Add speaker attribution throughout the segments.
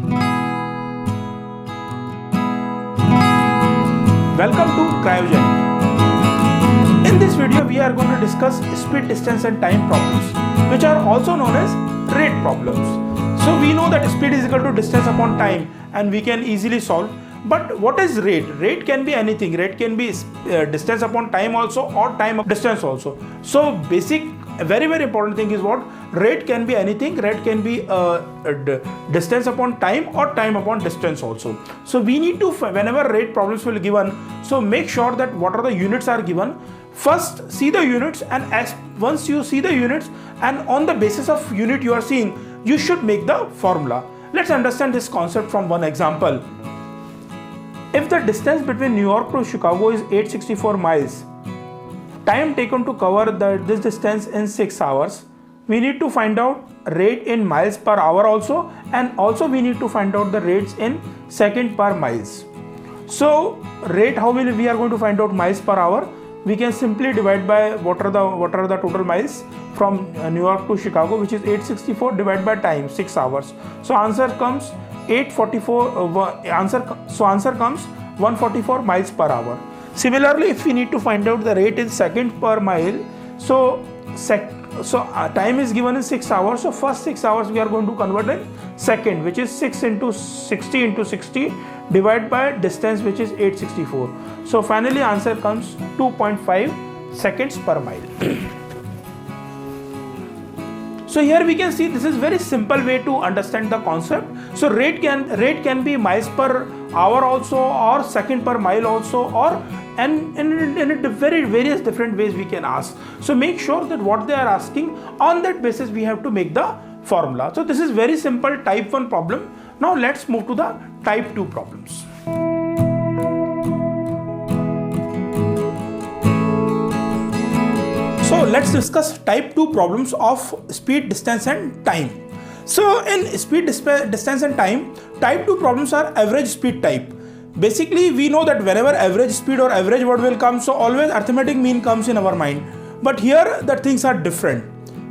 Speaker 1: Welcome to Cryogenic. In this video, we are going to discuss speed, distance and time problems, which are also known as rate problems. So we know that speed is equal to distance upon time and we can easily solve. But what is rate? Rate can be anything. Rate can be distance upon time also or time upon distance also. So a very important thing is what? Rate can be anything. Rate can be distance upon time or time upon distance also. So we need to, whenever rate problems will be given, so make sure that what are the units are given. First see the units, and once you see the units and on the basis of unit you are seeing, you should make the formula. Let's understand this concept from one example. If the distance between New York to Chicago is 864 miles, time taken to cover this distance in 6 hours, we need to find out rate in miles per hour also, and also we need to find out the rates in second per miles. So rate, how we are going to find out miles per hour? We can simply divide by what are the total miles from New York to Chicago, which is 864, divided by time, 6 hours. So answer comes 844. Answer comes 144 miles per hour. Similarly, if we need to find out the rate in second per mile, so time is given in 6 hours. So first 6 hours we are going to convert in second, which is 6 into 60 into 60 divided by distance, which is 864. So finally answer comes 2.5 seconds per mile. So here we can see this is very simple way to understand the concept. So rate can be miles per hour also, or second per mile also, or and in various different ways we can ask. So make sure that what they are asking, on that basis we have to make the formula. So this is very simple type 1 problem. Now let's move to the type 2 problems. So let's discuss type 2 problems of speed, distance and time. So in speed, distance and time, type 2 problems are average speed type. Basically we know that whenever average speed or average word will come, so always arithmetic mean comes in our mind. But here the things are different,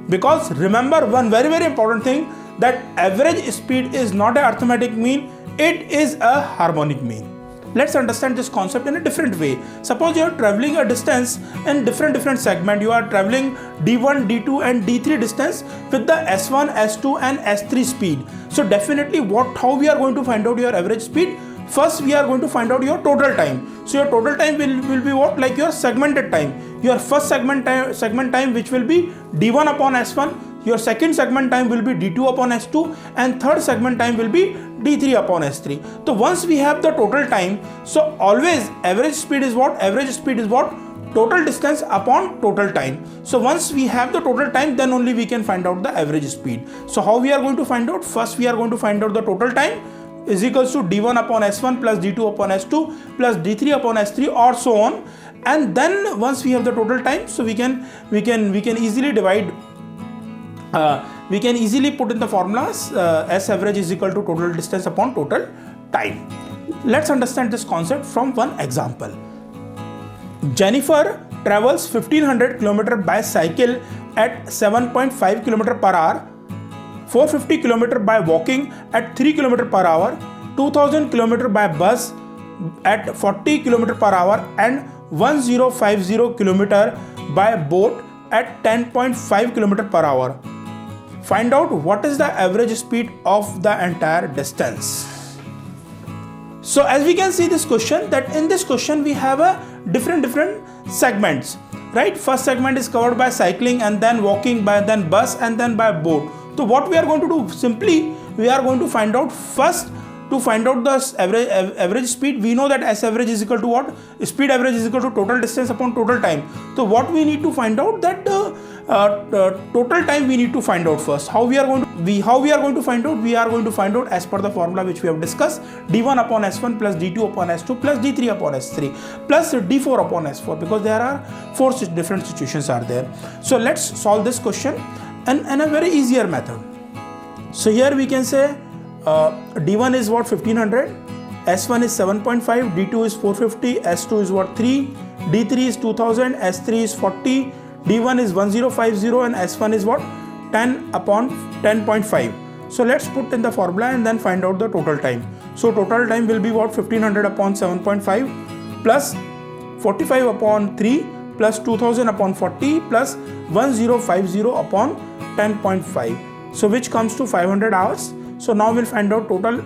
Speaker 1: because remember one very important thing, that average speed is not an arithmetic mean, it is a harmonic mean. Let's understand this concept in a different way. Suppose you are traveling a distance in different segment. You are traveling D1, D2 and D3 distance with the S1, S2 and S3 speed. So definitely how we are going to find out your average speed? First we are going to find out your total time. So your total time will be what? Like your segmented time. Your first segment time which will be D1 upon S1. Your second segment time will be D2 upon S2 and third segment time will be D3 upon S3. So once we have the total time, so always average speed is what? Average speed is what? Total distance upon total time. So once we have the total time, then only we can find out the average speed. So how we are going to find out? First we are going to find out the total time is equals to D1 upon S1 plus D2 upon S2 plus D3 upon S3 or so on. And then once we have the total time, so we can easily divide. We can easily put in the formulas S average is equal to total distance upon total time. Let's understand this concept from one example. Jennifer travels 1500 km by cycle at 7.5 km per hour, 450 km by walking at 3 km per hour, 2000 km by bus at 40 km per hour and 1050 km by boat at 10.5 km per hour. Find out what is the average speed of the entire distance. So as we can see this question, that in this question we have a different segments, right? First segment is covered by cycling and then walking, by then bus and then by boat. So what we are going to do, simply we are going to find out first, to find out the average speed. We know that S average is equal to what? Speed average is equal to total distance upon total time. So what we need to find out, that total time we need to find out first. How we are going to find out? We are going to find out as per the formula which we have discussed, D1 upon S1 plus D2 upon S2 plus D3 upon S3 plus D4 upon S4, because there are 4 different situations are there. So let's solve this question in a very easier method. So here we can say D1 is what? 1500, S1 is 7.5, D2 is 450, S2 is what? 3, D3 is 2000, S3 is 40, D1 is 1050 and S1 is what? 10 upon 10.5. So let's put in the formula and then find out the total time. So total time will be what? 1500 upon 7.5 plus 45 upon 3 plus 2000 upon 40 plus 1050 upon 10.5. So which comes to 500 hours. So now we'll find out total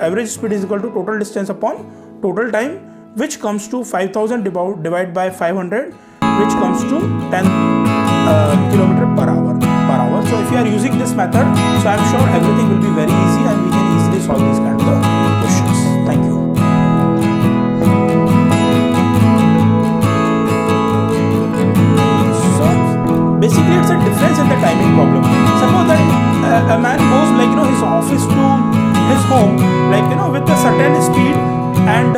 Speaker 1: average speed is equal to total distance upon total time, which comes to 5000 divided by 500, which comes to 10 km per hour. So if you are using this method, so I am sure everything will be very easy and we can easily solve these kind of questions. Thank you. So basically it's a difference in the timing problem. Suppose that a man goes his office to his home with a certain speed, and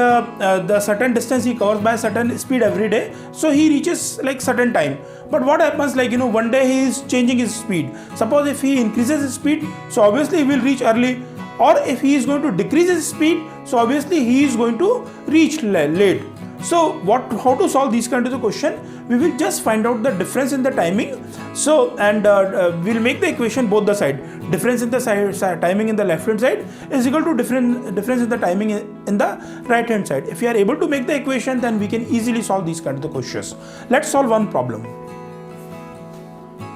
Speaker 1: the certain distance he covers by a certain speed every day, so he reaches certain time. But what happens one day he is changing his speed. Suppose if he increases his speed, so obviously he will reach early, or if he is going to decrease his speed, so obviously he is going to reach late. So how to solve these kind of question? We will just find out the difference in the timing. So we'll make the equation both the side. Difference in the timing in the left hand side is equal to difference in the timing in the right hand side. If you are able to make the equation, then we can easily solve these kind of questions. Let's solve one problem.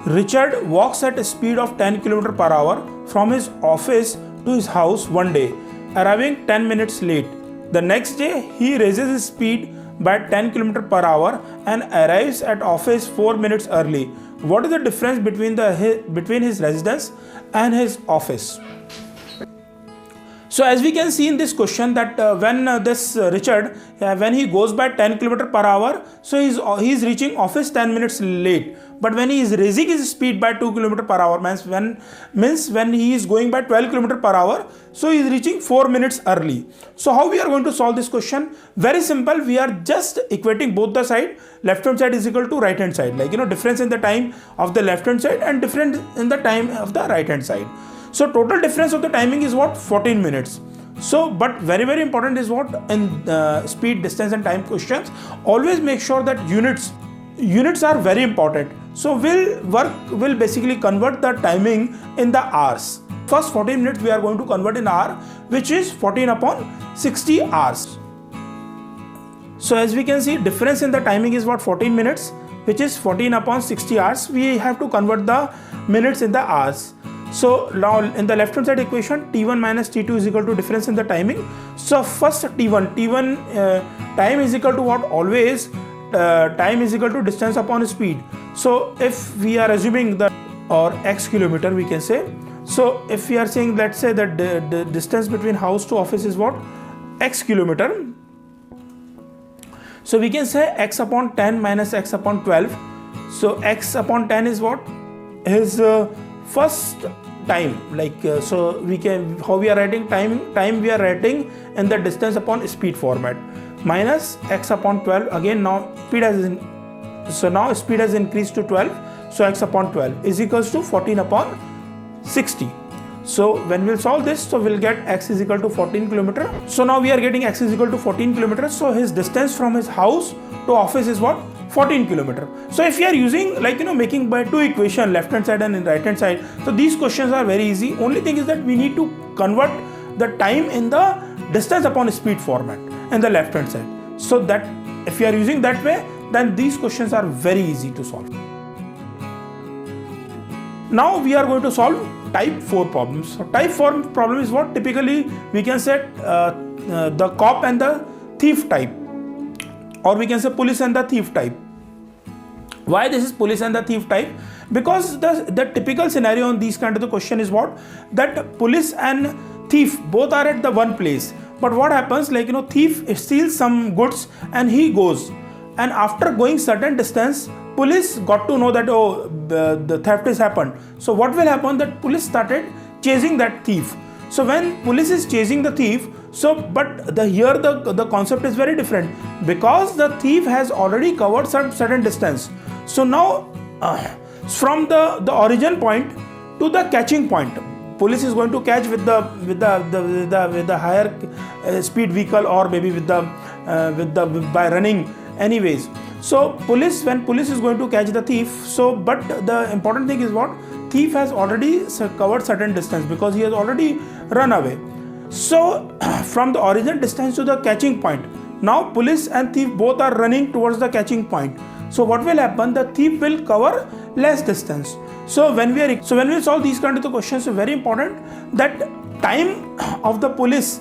Speaker 1: Richard walks at a speed of 10 km per hour from his office to his house one day, arriving 10 minutes late. The next day, he raises his speed by 10 km per hour and arrives at office 4 minutes early. What is the difference between his residence and his office? So as we can see in this question that when this Richard, when he goes by 10 km per hour, so he is reaching office 10 minutes late. But when he is raising his speed by 2 km per hour, means when he is going by 12 km per hour, so he is reaching 4 minutes early. So how we are going to solve this question? Very simple. We are just equating both the side. Left hand side is equal to right hand side. Difference in the time of the left hand side and difference in the time of the right hand side. So total difference of the timing is what? 14 minutes. So, but very, very important is what? In speed, distance and time questions, always make sure that units are very important. So we'll basically convert the timing in the hours. First 14 minutes we are going to convert in hour, which is 14 upon 60 hours. So as we can see, difference in the timing is what? 14 minutes, which is 14 upon 60 hours. We have to convert the minutes in the hours. So now in the left hand side equation, T1 minus T2 is equal to difference in the timing. So first T1 time is equal to what? Always time is equal to distance upon speed. So if we are assuming that, or x kilometer we can say. So if we are saying, let's say that the distance between house to office is what? X kilometer. So we can say x upon 10 minus x upon 12. So x upon 10 is what? His first time. So we can, how we are writing time we are writing in the distance upon speed format, minus x upon 12. Again now speed has increased to 12, so x upon 12 is equals to 14 upon 60. So when we'll solve this, so we'll get x is equal to 14 kilometer. So now we are getting x is equal to 14 kilometers. So his distance from his house to office is what? 14 kilometer. So if you are using making by two equation, left hand side and right hand side, so these questions are very easy. Only thing is that we need to convert the time in the distance upon speed format in the left hand side. So that if you are using that way, then these questions are very easy to solve. Now we are going to solve type 4 problems. So type 4 problem is what? Typically we can set the cop and the thief type, or we can say police and the thief type. Why this is police and the thief type? Because the typical scenario on these kind of the question is what? That police and thief both are at the one place. But what happens, thief steals some goods and he goes. And after going certain distance, police got to know that, oh, the theft has happened. So what will happen? That police started chasing that thief. So when police is chasing the thief, but here the concept is very different, because the thief has already covered certain distance. So now from the origin point to the catching point, police is going to catch with the higher speed vehicle, or maybe by running anyways. So when police is going to catch the thief, but the important thing is what? thief has already covered certain distance because he has already run away. So from the origin distance to the catching point, now police and thief both are running towards the catching point. So what will happen? The thief will cover less distance. So when we solve these kind of the questions, so very important that time of the police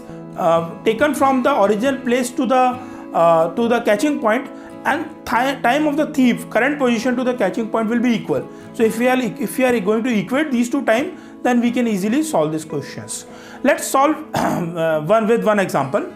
Speaker 1: taken from the origin place to the catching point and time of the thief current position to the catching point will be equal. So if we are going to equate these two time, then we can easily solve these questions. Let's solve one example.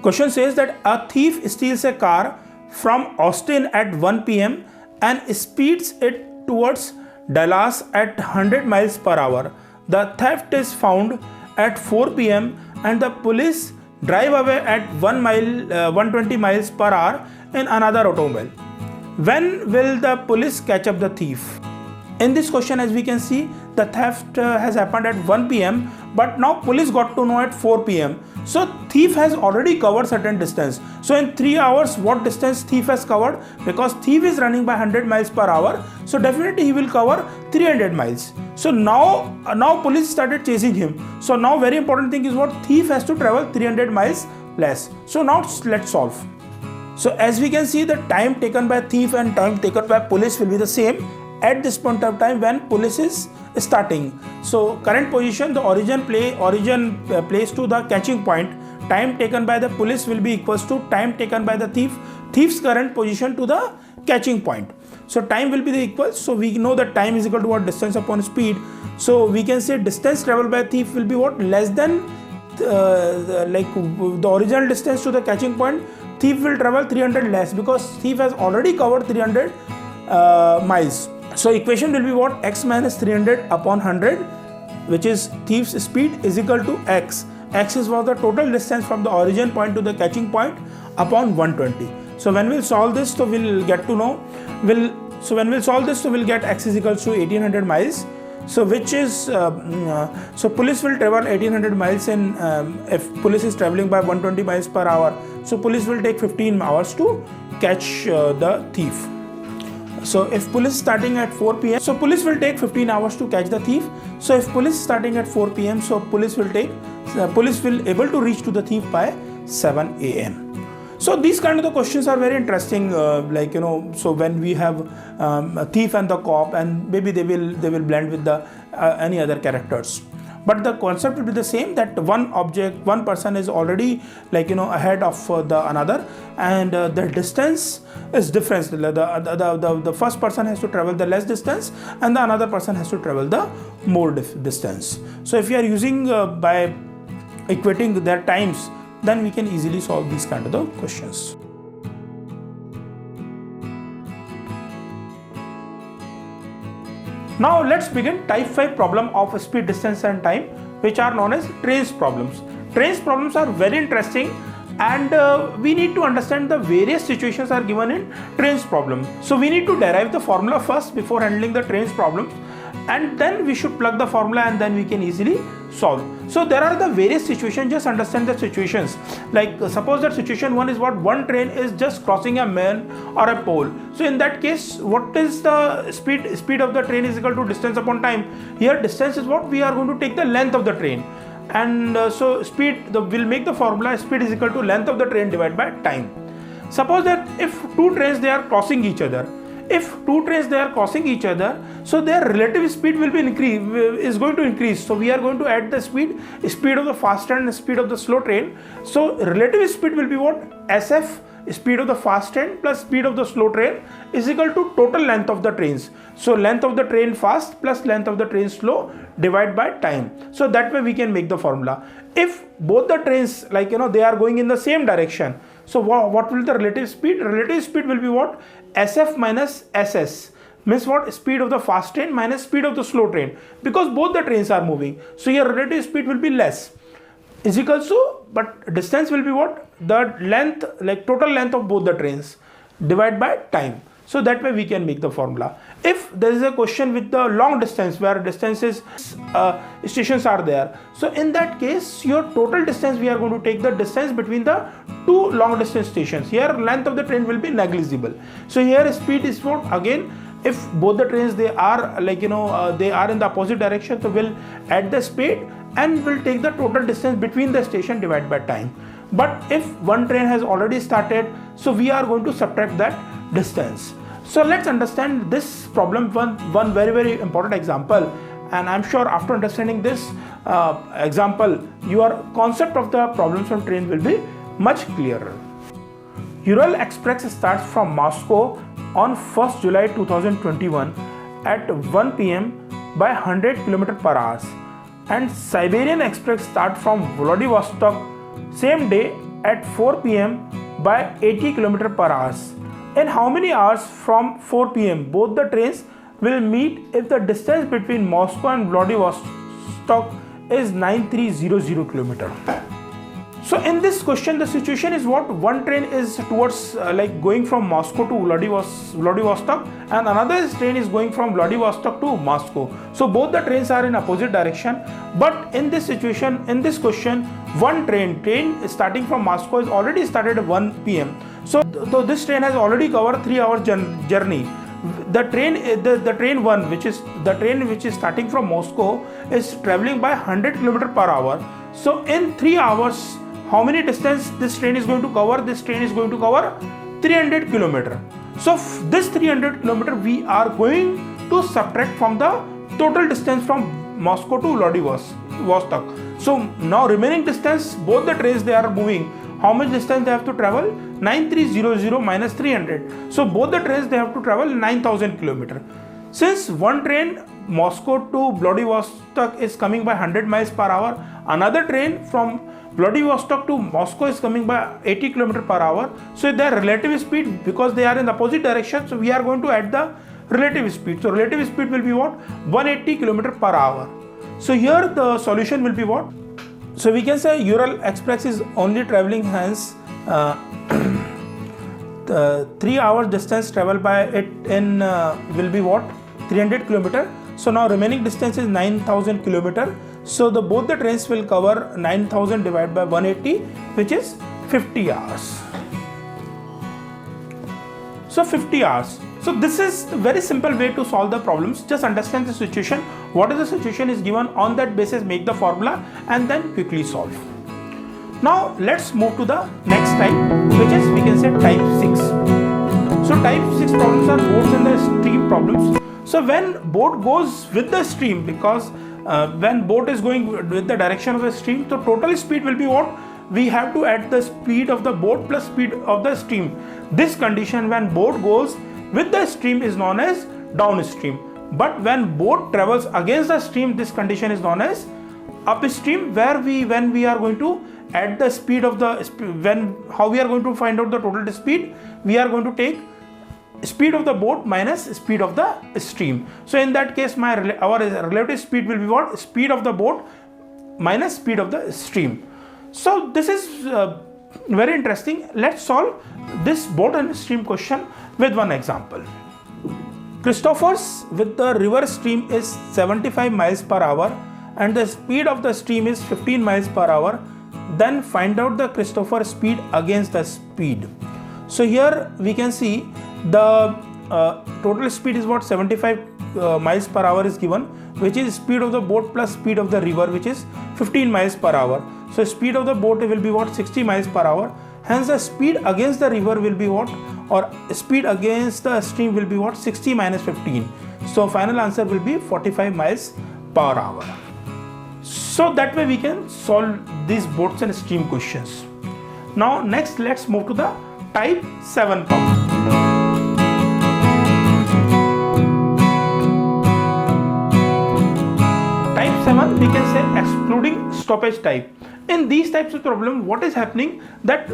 Speaker 1: Question says that a thief steals a car from Austin at 1 p.m. and speeds it towards Dallas at 100 miles per hour. The theft is found at 4 p.m. and the police drive away at 120 miles per hour in another automobile. When will the police catch up the thief? In this question, as we can see, the theft has happened at 1 p.m. but now police got to know at 4 p.m. So thief has already covered certain distance. So in 3 hours, what distance thief has covered? Because thief is running by 100 miles per hour, so definitely he will cover 300 miles. So now police started chasing him. So now very important thing is what thief has to travel 300 miles less. So now let's solve. So as we can see, the time taken by thief and time taken by police will be the same at this point of time when police is starting. So current position, the origin place to the catching point, time taken by the police will be equals to time taken by the thief's current position to the catching point. So time will be the equal. So we know that time is equal to what? Distance upon speed. So we can say distance traveled by thief will be what? Less than the original distance to the catching point. Thief will travel 300 less because thief has already covered 300 miles. So equation will be what? X minus 300 upon 100, which is thief's speed, is equal to X. X is what the total distance from the origin point to the catching point upon 120. So when we'll solve this, so we'll get to know. We'll get X is equal to 1800 miles. So which is so police will travel 1800 miles in if police is traveling by 120 miles per hour. So police will take 15 hours to catch the thief. So if police starting at 4 p.m. so police will take 15 hours to catch the thief. So if police starting at 4 p.m. so police will able to reach to the thief by 7 a.m. So these kind of the questions are very interesting, so when we have a thief and the cop, and maybe they will blend with the any other characters. But the concept will be the same, that one person is already ahead of the another, and the distance is different. The first person has to travel the less distance and the another person has to travel the more distance. So if you are using by equating their times, then we can easily solve these kind of the questions. Now let's begin type 5 problem of speed, distance and time, which are known as trains problems. Trains problems are very interesting, and we need to understand the various situations are given in trains problem. So we need to derive the formula first before handling the trains problems, and then we should plug the formula and then we can easily solve. So there are the various situations. Just understand the situations. Like suppose that situation 1 is what? One train is just crossing a man or a pole. So in that case, what is the speed of the train is equal to distance upon time. Here distance is what? We are going to take the length of the train, and so we'll make the formula speed is equal to length of the train divided by time. Suppose that if two trains they are crossing each other, so their relative speed will be is going to increase. So we are going to add the speed of the fast train and speed of the slow train. So relative speed will be what? SF, speed of the fast train plus speed of the slow train, is equal to total length of the trains. So length of the train fast plus length of the train slow divided by time. So that way we can make the formula. If both the trains they are going in the same direction, so what will the relative speed? Relative speed will be what? SF minus SS, means what? Speed of the fast train minus speed of the slow train, because both the trains are moving. So your relative speed will be less, is equals to, but distance will be what? The length, total length of both the trains divided by time. So that way we can make the formula. If there is a question with the long distance, where distances stations are there, so in that case your total distance, we are going to take the distance between the two long distance stations. Here length of the train will be negligible. So here speed is what? Again if both the trains they are they are in the opposite direction, so we'll add the speed and we'll take the total distance between the station divided by time. But if one train has already started, so we are going to subtract that distance. So let's understand this problem, one very important example, and I'm sure after understanding this example, your concept of the problems from train will be much clearer. Ural Express starts from Moscow on 1st July 2021 at 1 p.m. by 100 km per hour, and Siberian Express starts from Vladivostok same day at 4 p.m. by 80 km per hour. In how many hours from 4 p.m. both the trains will meet if the distance between Moscow and Vladivostok is 9300 km? So in this question, the situation is what? One train is towards going from Moscow to Vladivostok, and another train is going from Vladivostok to Moscow. So both the trains are in opposite direction. But in this situation, in this question, one train starting from Moscow is already started at 1 p.m. So this train has already covered 3 hours journey. The train 1, which is the train which is starting from Moscow, is traveling by 100 km per hour. So in 3 hours, how many distance this train is going to cover? This train is going to cover 300 km. So this 300 km we are going to subtract from the total distance from Moscow to Vladivostok. So now remaining distance, both the trains they are moving. How much distance they have to travel? 9300 minus 300. So both the trains they have to travel 9000 km. Since one train Moscow to Vladivostok is coming by 100 miles per hour, another train from Vladivostok to Moscow is coming by 80 km per hour. So their relative speed, because they are in the opposite direction, so we are going to add the relative speed. So relative speed will be what? 180 km per hour. So here the solution will be what? So we can say Ural Express is only traveling hence 3 hours distance traveled by it in will be what? 300 km. So now remaining distance is 9000 km. So both the trains will cover 9000 divided by 180, which is 50 hours. So 50 hours. So this is a very simple way to solve the problems. Just understand the situation. What is the situation is given, on that basis make the formula and then quickly solve. Now let's move to the next type, which is we can say type 6. So type 6 problems are boats and the stream problems. So when boat goes with the stream, because when boat is going with the direction of the stream, so total speed will be what? We have to add the speed of the boat plus speed of the stream. This condition when boat goes with the stream is known as downstream. But when boat travels against the stream, this condition is known as upstream, where when we are going to add the speed of the how we are going to find out the total speed, we are going to take speed of the boat minus speed of the stream. So in that case our relative speed will be what? Speed of the boat minus speed of the stream. So this is very interesting. Let's solve this boat and stream question with one example. Christopher's with the river stream is 75 miles per hour and the speed of the stream is 15 miles per hour. Then find out the Christopher speed against the speed. So here we can see the total speed is what? 75 miles per hour is given, which is speed of the boat plus speed of the river, which is 15 miles per hour. So speed of the boat will be what? 60 miles per hour. Hence the speed against the river will be what? Or speed against the stream will be what? 60 minus 15. So final answer will be 45 miles per hour. So that way we can solve these boats and stream questions. Now next let's move to the type 7 problem. Type 7 we can say excluding stoppage type. In these types of problem, what is happening that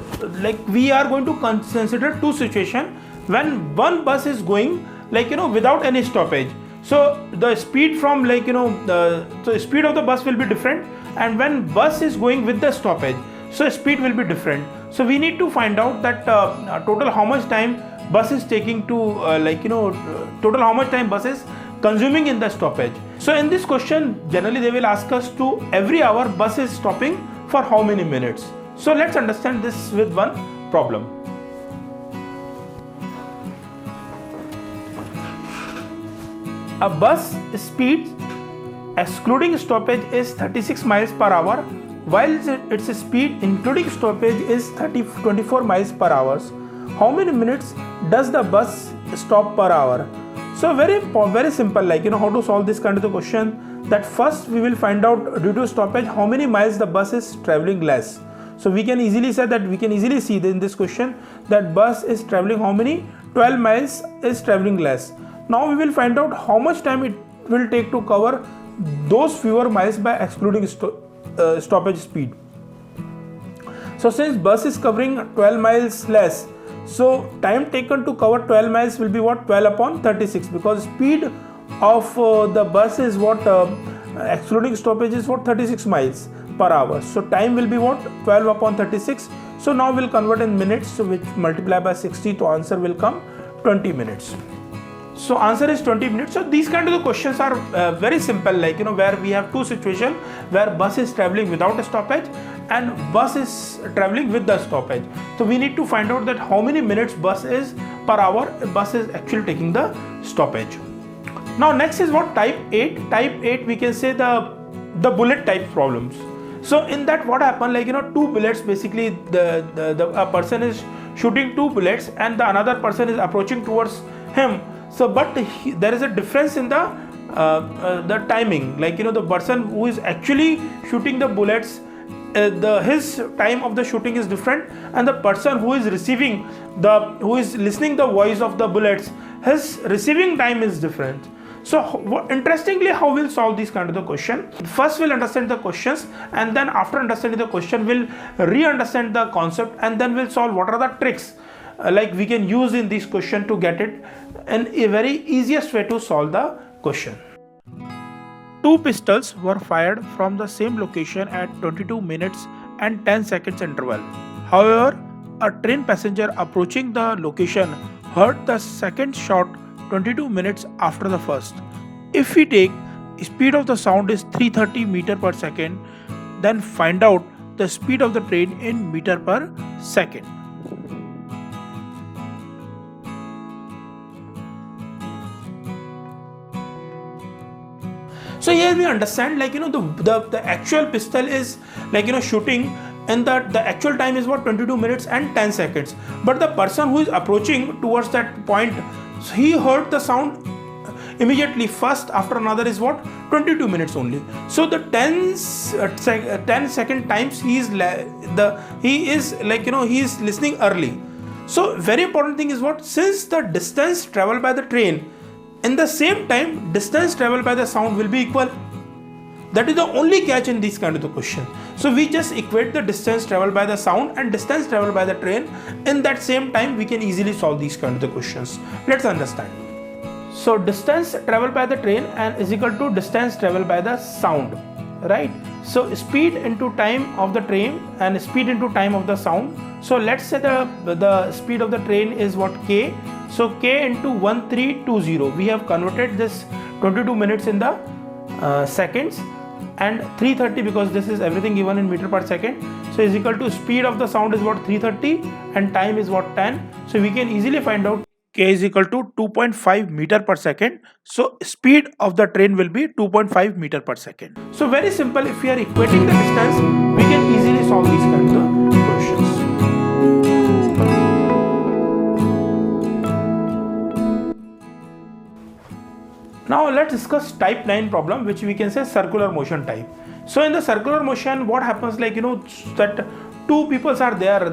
Speaker 1: we are going to consider two situations when one bus is going without any stoppage. So the speed from the speed of the bus will be different, and when bus is going with the stoppage, so speed will be different. So we need to find out that total how much time bus is taking to total how much time bus is consuming in the stoppage. So in this question generally they will ask us to every hour bus is stopping for how many minutes. So let's understand this with one problem. A bus speed excluding stoppage is 36 miles per hour, while its speed including stoppage is 24 miles per hour. How many minutes does the bus stop per hour? So very simple, like how to solve this kind of the question. That first we will find out due to stoppage how many miles the bus is traveling less. So we can easily say that we can easily see in this question that bus is traveling how many 12 miles is traveling less. Now we will find out how much time it will take to cover those fewer miles by excluding stoppage speed. So since bus is covering 12 miles less, so time taken to cover 12 miles will be what? 12 upon 36, because speed of the bus is what, excluding stoppage is what, 36 miles per hour. So time will be what? 12 upon 36. So now we'll convert in minutes, so which multiply by 60, so answer will come 20 minutes. So answer is 20 minutes. So these kind of the questions are very simple, like where we have two situations where bus is traveling without a stoppage and bus is traveling with the stoppage. So we need to find out that how many minutes bus is per hour bus is actually taking the stoppage. Now next is what? Type 8. Type 8 we can say the bullet type problems. So in that what happened, like two bullets, basically a person is shooting two bullets and the another person is approaching towards him. So but there is a difference in the timing, like the person who is actually shooting the bullets, his time of the shooting is different, and the person who is who is listening the voice of the bullets, his receiving time is different. So interestingly, how we'll solve this kind of the question? First we'll understand the questions, and then after understanding the question we'll re-understand the concept, and then we'll solve what are the tricks like we can use in this question to get it in a very easiest way to solve the question. Two pistols were fired from the same location at 22 minutes and 10 seconds interval. However, a train passenger approaching the location heard the second shot 22 minutes after the first. If we take speed of the sound is 330 meter per second, then find out the speed of the train in meter per second. So here we understand, like the actual pistol is like shooting, and the actual time is what, 22 minutes and 10 seconds. But the person who is approaching towards that point, he heard the sound immediately first after another is what, 22 minutes only. So the 10 second times he is listening early. So very important thing is what, since the distance traveled by the train in the same time distance traveled by the sound will be equal. That is the only catch in this kind of the question. So we just equate the distance traveled by the sound and distance traveled by the train. In that same time we can easily solve these kind of the questions. Let's understand. So distance traveled by the train and is equal to distance traveled by the sound, right? So speed into time of the train and speed into time of the sound. So let's say the speed of the train is what, k. So k into 1320, we have converted this 22 minutes in the seconds, and 330 because this is everything given in meter per second. So is equal to speed of the sound is what, 330, and time is what, 10. So we can easily find out k is equal to 2.5 meter per second. So speed of the train will be 2.5 meter per second. So very simple, if we are equating the distance, we can easily solve these kinds of questions. Now let's discuss type 9 problem, which we can say circular motion type. So in the circular motion, what happens, like that two people are there,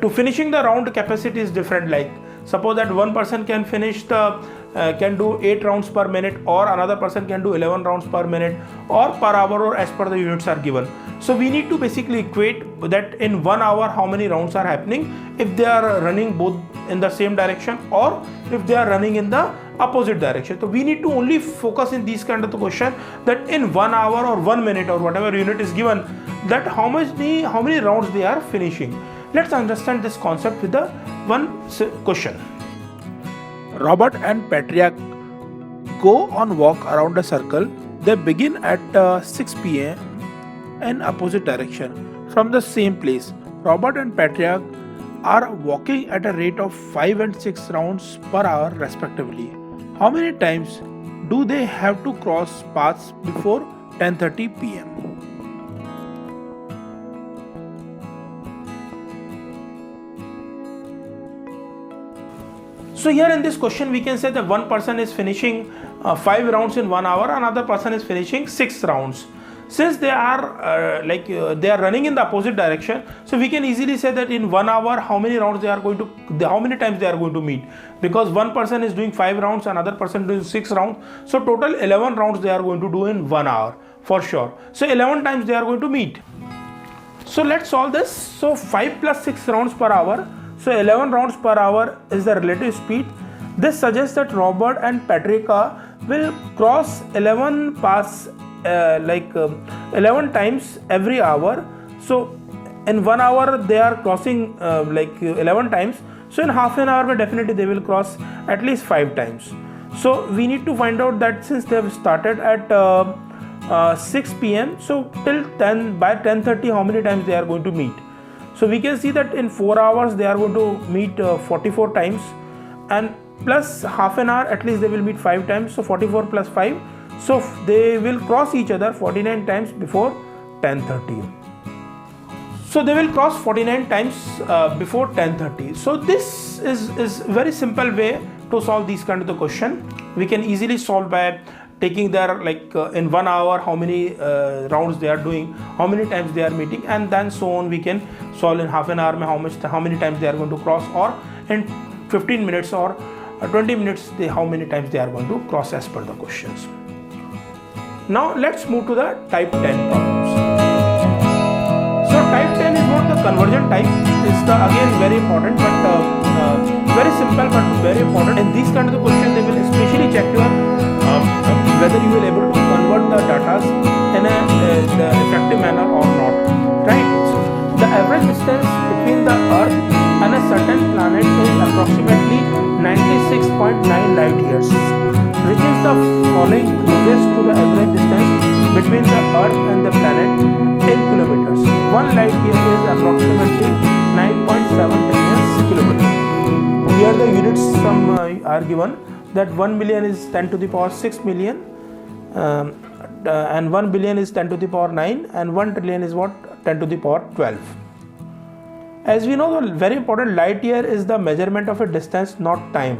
Speaker 1: to finishing the round capacity is different. Like suppose that one person can finish can do 8 rounds per minute, or another person can do 11 rounds per minute or per hour, or as per the units are given. So we need to basically equate that in 1 hour how many rounds are happening if they are running both in the same direction or if they are running in the opposite direction. So we need to only focus in these kind of the question that in 1 hour or 1 minute or whatever unit is given, that how many rounds they are finishing. Let's understand this concept with the one question. Robert and Patrick go on walk around a circle. They begin at 6 p.m. in opposite direction from the same place. Robert and Patrick are walking at a rate of 5 and 6 rounds per hour respectively. how many times do they have to cross paths before 10:30 p.m.? So here in this question we can say that one person is finishing 5 rounds in 1 hour, another person is finishing 6 rounds. Since they are they are running in the opposite direction, so we can easily say that in 1 hour how many times they are going to meet, because one person is doing 5 rounds, another person doing 6 rounds, so total 11 rounds they are going to do in 1 hour for sure. So 11 times they are going to meet. So let's solve this. So 5 plus 6 rounds per hour, so 11 rounds per hour is the relative speed. This suggests that Robert and Patricia will cross 11 paths 11 times every hour. So in 1 hour they are crossing 11 times. So in half an hour definitely they will cross at least 5 times. So we need to find out that since they have started at 6 p.m. so till 10 by 10:30 how many times they are going to meet. So we can see that in 4 hours they are going to meet 44 times, and plus half an hour at least they will meet 5 times. So 44 plus 5, so they will cross each other 49 times before 10:30. So they will cross 49 times before 10:30. So this is very simple way to solve these kind of the question. We can easily solve by taking their in 1 hour how many rounds they are doing, how many times they are meeting, and then so on. We can solve in half an hour how many times they are going to cross, or in 15 minutes or 20 minutes how many times they are going to cross as per the questions. Now let's move to the type 10 problems. So type 10 is not the convergent type. It's the again very important, but very simple but very important. In these kind of the question they will especially check your whether you will able to convert the data in the effective manner or not, right? So the average distance between the Earth and a certain planet is approximately 96.9 light years, which is the following closest to the average distance between the Earth and the planet in kilometers. 1 light year is approximately 9.7 trillion kilometers. Here the units are given, that 1 million is 10 to the power 6 million, and 1 billion is 10 to the power 9, and 1 trillion is what, 10 to the power 12. As we know, the very important, light year is the measurement of a distance, not time.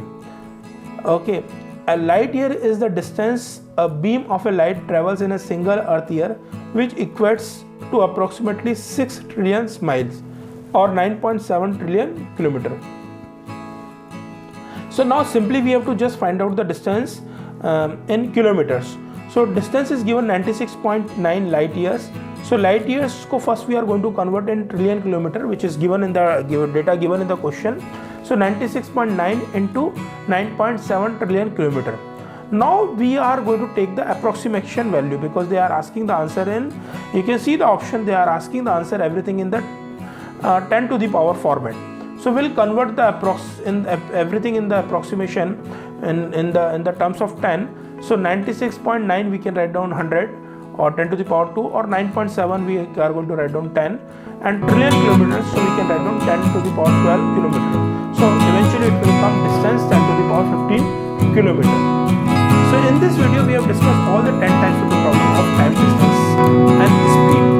Speaker 1: Okay, a light year is the distance a beam of a light travels in a single earth year, which equates to approximately 6 trillion miles or 9.7 trillion kilometers. So now simply we have to just find out the distance in kilometers. So distance is given 96.9 light years. So light years ko first we are going to convert in trillion kilometer, which is given in the data given in the question. So 96.9 into 9.7 trillion kilometer. Now we are going to take the approximation value, because they are asking the answer in, you can see the option, they are asking the answer everything in the 10 to the power format. So we'll convert the everything in the approximation in the terms of 10. So 96.9 we can write down 100 or 10 to the power 2, or 9.7 we are going to write down 10, and trillion kilometers, so we can write down 10 to the power 12 kilometers. So eventually it will come distance 10 to the power 15 kilometers. So in this video we have discussed all the 10 types of the problem of time, distance and speed.